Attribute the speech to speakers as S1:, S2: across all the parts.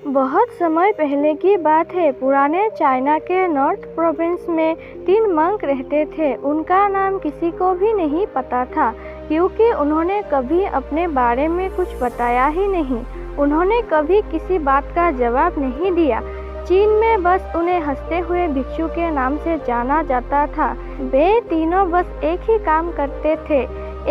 S1: बहुत समय पहले की बात है। पुराने चाइना के नॉर्थ प्रोविंस में 3 मंक रहते थे। उनका नाम किसी को भी नहीं पता था क्योंकि उन्होंने कभी अपने बारे में कुछ बताया ही नहीं। उन्होंने कभी किसी बात का जवाब नहीं दिया। चीन में बस उन्हें हंसते हुए भिक्षु के नाम से जाना जाता था। वे तीनों बस एक ही काम करते थे,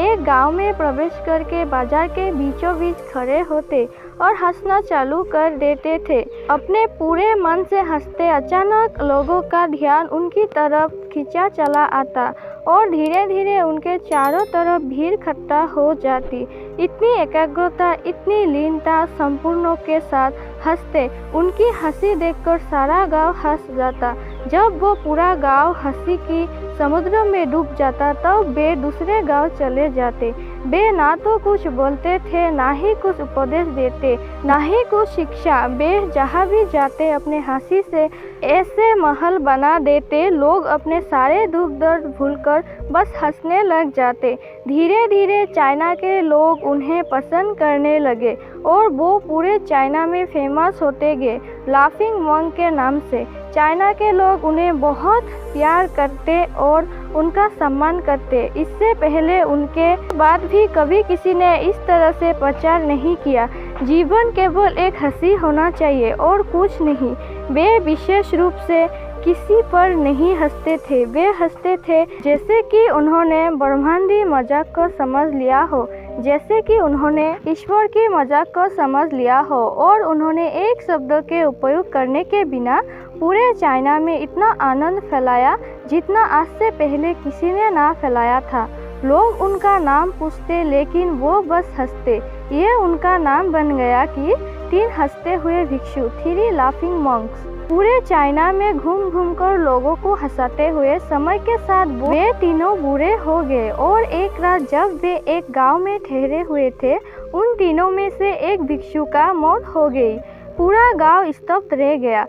S1: एक गांव में प्रवेश करके बाजार के बीचों बीच खड़े होते और हंसना चालू कर देते थे। अपने पूरे मन से हंसते, अचानक लोगों का ध्यान उनकी तरफ खींचा चला आता और धीरे धीरे उनके चारों तरफ भीड़ इकट्ठा हो जाती। इतनी एकाग्रता, इतनी लीनता, संपूर्णों के साथ हंसते। उनकी हंसी देखकर सारा गांव हंस जाता। जब वो पूरा गांव हंसी की समुद्र में डूब जाता तब वे दूसरे गांव चले जाते। वे ना तो कुछ बोलते थे, ना ही कुछ उपदेश देते, ना ही कुछ शिक्षा। वे जहाँ भी जाते अपने हंसी से ऐसे महल बना देते, लोग अपने सारे दुख दर्द भूलकर बस हंसने लग जाते। धीरे धीरे चाइना के लोग उन्हें पसंद करने लगे और वो पूरे चाइना में फेमस होते गए, लाफिंग मंक के नाम से। चाइना के लोग उन्हें बहुत प्यार करते और उनका सम्मान करते। इससे पहले उनके बाद भी कभी किसी ने इस तरह से प्रचार नहीं किया। जीवन केवल एक हंसी होना चाहिए और कुछ नहीं। वे विशेष रूप से किसी पर नहीं हंसते थे। वे हंसते थे जैसे कि उन्होंने ब्रह्मांडी मजाक को समझ लिया हो, जैसे कि उन्होंने ईश्वर की मजाक को समझ लिया हो और उन्होंने एक शब्द के उपयोग करने के बिना पूरे चाइना में इतना आनंद फैलाया जितना आज से पहले किसी ने ना फैलाया था। लोग उनका नाम पूछते लेकिन वो बस हंसते। ये उनका नाम बन गया कि 3 हंसते हुए भिक्षु, 3 लाफिंग मंक्स। पूरे चाइना में घूम घूम कर लोगों को हंसाते हुए समय के साथ वे तीनों बूढ़े हो गए और एक रात जब वे एक गांव में ठहरे हुए थे, उन तीनों में से एक भिक्षु का मौत हो गई। पूरा गांव स्तब्ध रह गया।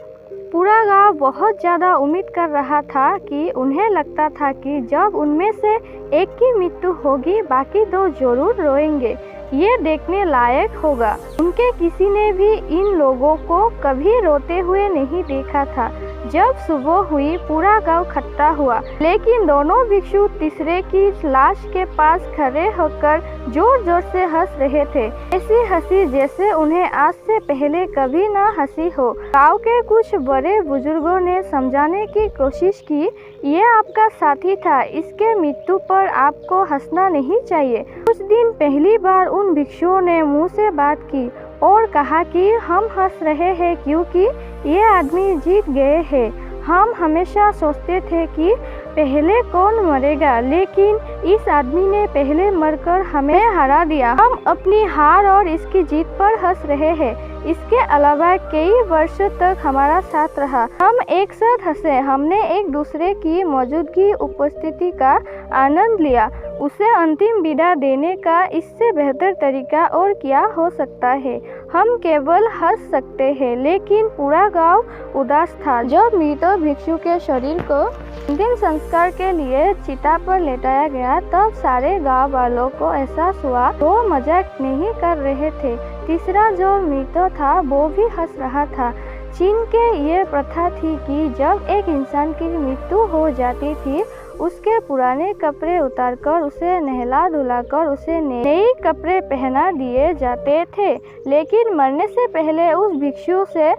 S1: पूरा गांव बहुत ज़्यादा उम्मीद कर रहा था कि उन्हें लगता था कि जब उनमें से एक की मृत्यु होगी बाकी 2 जरूर रोएंगे। ये देखने लायक होगा। उनके किसी ने भी इन लोगों को कभी रोते हुए नहीं देखा था। जब सुबह हुई पूरा गांव इकट्ठा हुआ, लेकिन दोनों भिक्षु तीसरे की लाश के पास खड़े होकर जोर जोर से हंस रहे थे। ऐसी हंसी जैसे उन्हें आज से पहले कभी ना हंसी हो। गांव के कुछ बड़े बुजुर्गों ने समझाने की कोशिश की, ये आपका साथी था, इसके मृत्यु पर आपको हंसना नहीं चाहिए। कुछ दिन पहली बार उन भिक्षुओं ने मुंह से बात की और कहा कि हम हंस रहे हैं क्योंकि ये आदमी जीत गए हैं। हम हमेशा सोचते थे कि पहले कौन मरेगा, लेकिन इस आदमी ने पहले मरकर हमें हरा दिया। हम अपनी हार और इसकी जीत पर हंस रहे हैं। इसके अलावा कई वर्षों तक हमारा साथ रहा। हम एक साथ हंसे, हमने एक दूसरे की मौजूदगी, उपस्थिति का आनंद लिया। उसे अंतिम विदा देने का इससे बेहतर तरीका और क्या हो सकता है। हम केवल हंस सकते हैं। लेकिन पूरा गांव उदास था। जब मृत भिक्षु के शरीर को अंतिम संस्कार के लिए चिता पर लेटाया गया तब सारे गांव वालों को एहसास हुआ वो मजाक नहीं कर रहे थे। तीसरा जो मृत था वो भी हंस रहा था। चीन के ये प्रथा थी कि जब एक इंसान की मृत्यु हो जाती थी उसके पुराने कपड़े उतारकर उसे नहला धुलाकर उसे नए कपड़े पहना दिए जाते थे। लेकिन मरने से पहले उस भिक्षु से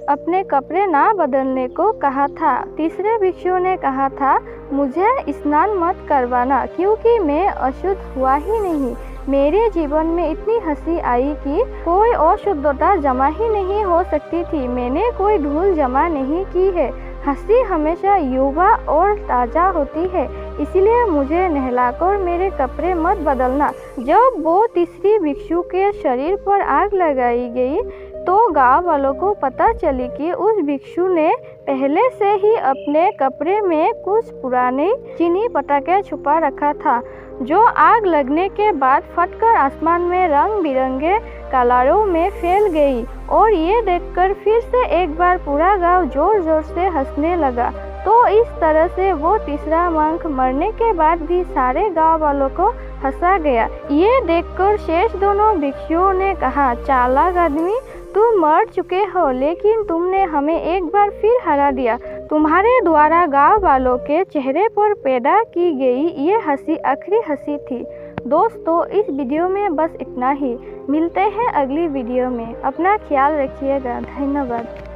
S1: अपने कपड़े ना बदलने को कहा था। तीसरे भिक्षु ने कहा था, मुझे स्नान मत करवाना क्योंकि मैं अशुद्ध हुआ ही नहीं। मेरे जीवन में इतनी हंसी आई कि कोई अशुद्धता जमा ही नहीं हो सकती थी। मैंने कोई धूल जमा नहीं की है। हंसी हमेशा युवा और ताज़ा होती है, इसलिए मुझे नहलाकर मेरे कपड़े मत बदलना। जब वो तीसरी भिक्षु के शरीर पर आग लगाई गई तो गांव वालों को पता चली कि उस भिक्षु ने पहले से ही अपने कपड़े में कुछ पुराने चीनी पटाखे छुपा रखा था, जो आग लगने के बाद फटकर आसमान में रंग बिरंगे कलरों में फैल गई। और ये देखकर फिर से एक बार पूरा गांव जोर जोर से हंसने लगा। तो इस तरह से वो तीसरा मंक मरने के बाद भी सारे गांव वालों को हंसा गया। ये देखकर शेष दोनों भिक्षुओं ने कहा, चालाक आदमी, तुम मर चुके हो, लेकिन तुमने हमें एक बार फिर हरा दिया। तुम्हारे द्वारा गांव वालों के चेहरे पर पैदा की गई ये हंसी आखिरी हंसी थी। दोस्तों, इस वीडियो में बस इतना ही। मिलते हैं अगली वीडियो में। अपना ख्याल रखिएगा। धन्यवाद।